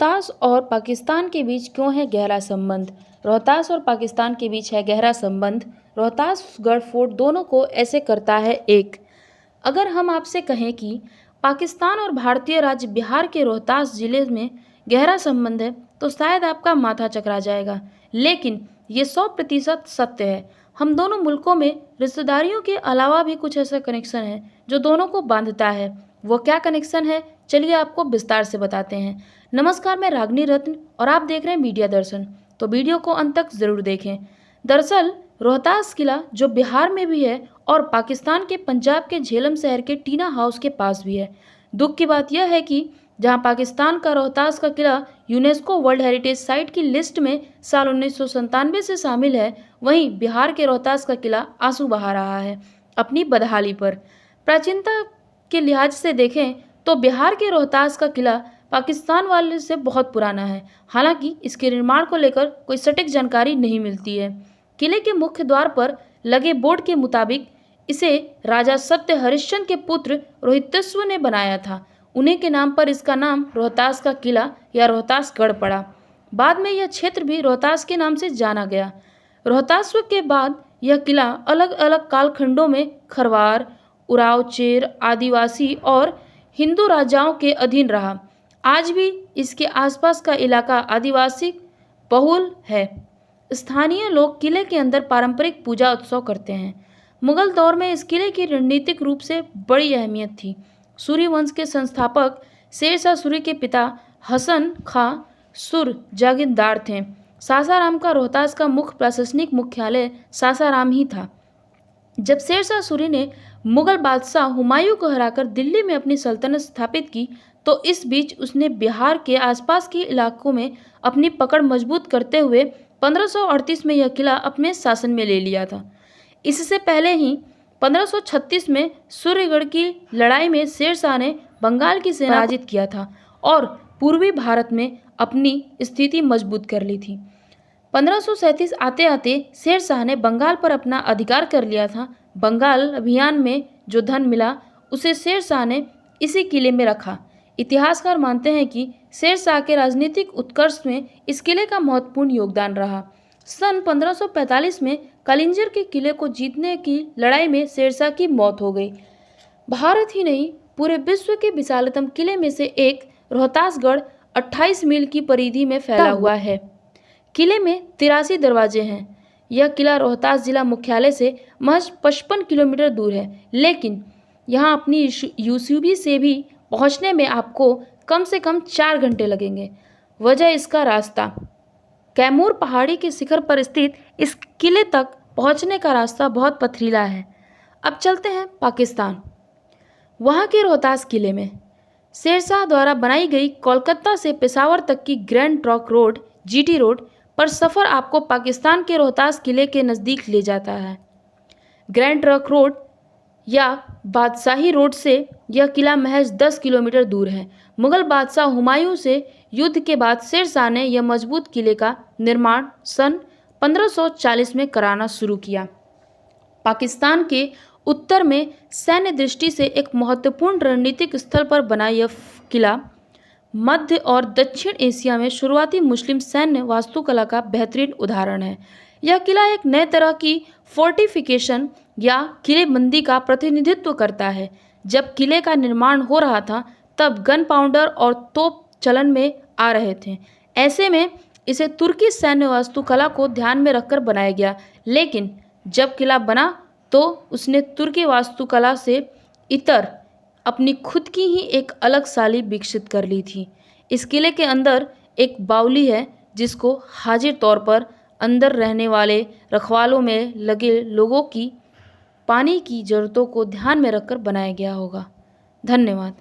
रोहतास और पाकिस्तान के बीच क्यों है गहरा संबंध। रोहतास और पाकिस्तान के बीच है गहरा संबंध। रोहतासगढ़ फोर्ट दोनों को ऐसे करता है एक। अगर हम आपसे कहें कि पाकिस्तान और भारतीय राज्य बिहार के रोहतास जिले में गहरा संबंध है तो शायद आपका माथा चकरा जाएगा, लेकिन ये 100% सत्य है। हम दोनों मुल्कों में रिश्तेदारियों के अलावा भी कुछ ऐसा कनेक्शन है जो दोनों को बांधता है। वो क्या कनेक्शन है, चलिए आपको विस्तार से बताते हैं। नमस्कार, मैं रागनी रत्न और आप देख रहे हैं मीडिया दर्शन, तो वीडियो को अंत तक जरूर देखें। दरअसल रोहतास किला जो बिहार में भी है और पाकिस्तान के पंजाब के झेलम शहर के टीना हाउस के पास भी है। दुख की बात यह है कि जहां पाकिस्तान का रोहतास का किला यूनेस्को वर्ल्ड हेरिटेज साइट की लिस्ट में साल 1997 से शामिल है, वहीं बिहार के रोहतास का किला आंसू बहा रहा है अपनी बदहाली पर। प्राचीनता के लिहाज से देखें तो बिहार के रोहतास का किला पाकिस्तान वाले से बहुत पुराना है। हालांकि इसके निर्माण को लेकर कोई सटीक जानकारी नहीं मिलती है। किले के मुख्य द्वार पर लगे बोर्ड के मुताबिक इसे राजा सत्य हरिश्चंद्र के पुत्र रोहितेश्वर ने बनाया था। उन्हीं के नाम पर इसका नाम रोहतास का किला या रोहतासगढ़ पड़ा। बाद में यह क्षेत्र भी रोहतास के नाम से जाना गया। रोहतासव के बाद यह किला अलग अलग कालखंडों में खरवार, उराव, चेर, आदिवासी और हिंदू राजाओं के अधीन रहा। आज भी इसके आसपास का इलाका आदिवासी बहुल है। स्थानीय लोग किले के अंदर पारंपरिक पूजा उत्सव करते हैं। मुगल दौर में इस किले की रणनीतिक रूप से बड़ी अहमियत थी। सूर्य वंश के संस्थापक शेरशाह सूरी के पिता हसन खां सुर जागीरदार थे। सासाराम का रोहतास का मुख्य प्रशासनिक मुख्यालय सासाराम ही था। जब शेरशाह सूरी ने मुगल बादशाह हुमायूं को हराकर दिल्ली में अपनी सल्तनत स्थापित की तो इस बीच उसने बिहार के आसपास के इलाकों में अपनी पकड़ मजबूत करते हुए 1538 में यह किला अपने शासन में ले लिया था। इससे पहले ही 1536 में सूर्यगढ़ की लड़ाई में शेरशाह ने बंगाल की सेना पराजित किया था और पूर्वी भारत में अपनी स्थिति मजबूत कर ली थी। 1537 आते आते शेरशाह ने बंगाल पर अपना अधिकार कर लिया था। बंगाल अभियान में जो धन मिला उसे शेरशाह ने इसी किले में रखा। इतिहासकार मानते हैं कि शेरशाह के राजनीतिक उत्कर्ष में इस किले का महत्वपूर्ण योगदान रहा। सन 1545 में कलिंजर के किले को जीतने की लड़ाई में शेरशाह की मौत हो गई। भारत ही नहीं, पूरे विश्व के विशालतम किले में से एक रोहतासगढ़ 28 मील की परिधि में फैला हुआ है। किले में 83 दरवाजे हैं। यह किला रोहतास जिला मुख्यालय से महज 55 किलोमीटर दूर है, लेकिन यहाँ अपनी यूसीबी से भी पहुँचने में आपको कम से कम 4 घंटे लगेंगे। वजह इसका रास्ता। कैमूर पहाड़ी के शिखर पर स्थित इस किले तक पहुँचने का रास्ता बहुत पथरीला है। अब चलते हैं पाकिस्तान। वहाँ के रोहतास किले में शेरशाह द्वारा बनाई गई कोलकाता से पेशावर तक की grand trunk road GT road पर सफ़र आपको पाकिस्तान के रोहतास किले के नज़दीक ले जाता है। ग्रैंड ट्रंक रोड या बादशाही रोड से यह किला महज 10 किलोमीटर दूर है। मुगल बादशाह हुमायूं से युद्ध के बाद शेरशाह ने यह मजबूत किले का निर्माण सन 1540 में कराना शुरू किया। पाकिस्तान के उत्तर में सैन्य दृष्टि से एक महत्वपूर्ण रणनीतिक स्थल पर बना यह किला मध्य और दक्षिण एशिया में शुरुआती मुस्लिम सैन्य वास्तुकला का बेहतरीन उदाहरण है। यह किला एक नए तरह की फोर्टिफिकेशन या किलेबंदी का प्रतिनिधित्व करता है। जब किले का निर्माण हो रहा था तब गन पाउडर और तोप चलन में आ रहे थे। ऐसे में इसे तुर्की सैन्य वास्तुकला को ध्यान में रखकर बनाया गया, लेकिन जब किला बना तो उसने तुर्की वास्तुकला से इतर अपनी खुद की ही एक अलग शैली विकसित कर ली थी। इस किले के अंदर एक बावली है जिसको हाजिर तौर पर अंदर रहने वाले रखवालों में लगे लोगों की पानी की ज़रूरतों को ध्यान में रखकर बनाया गया होगा। धन्यवाद।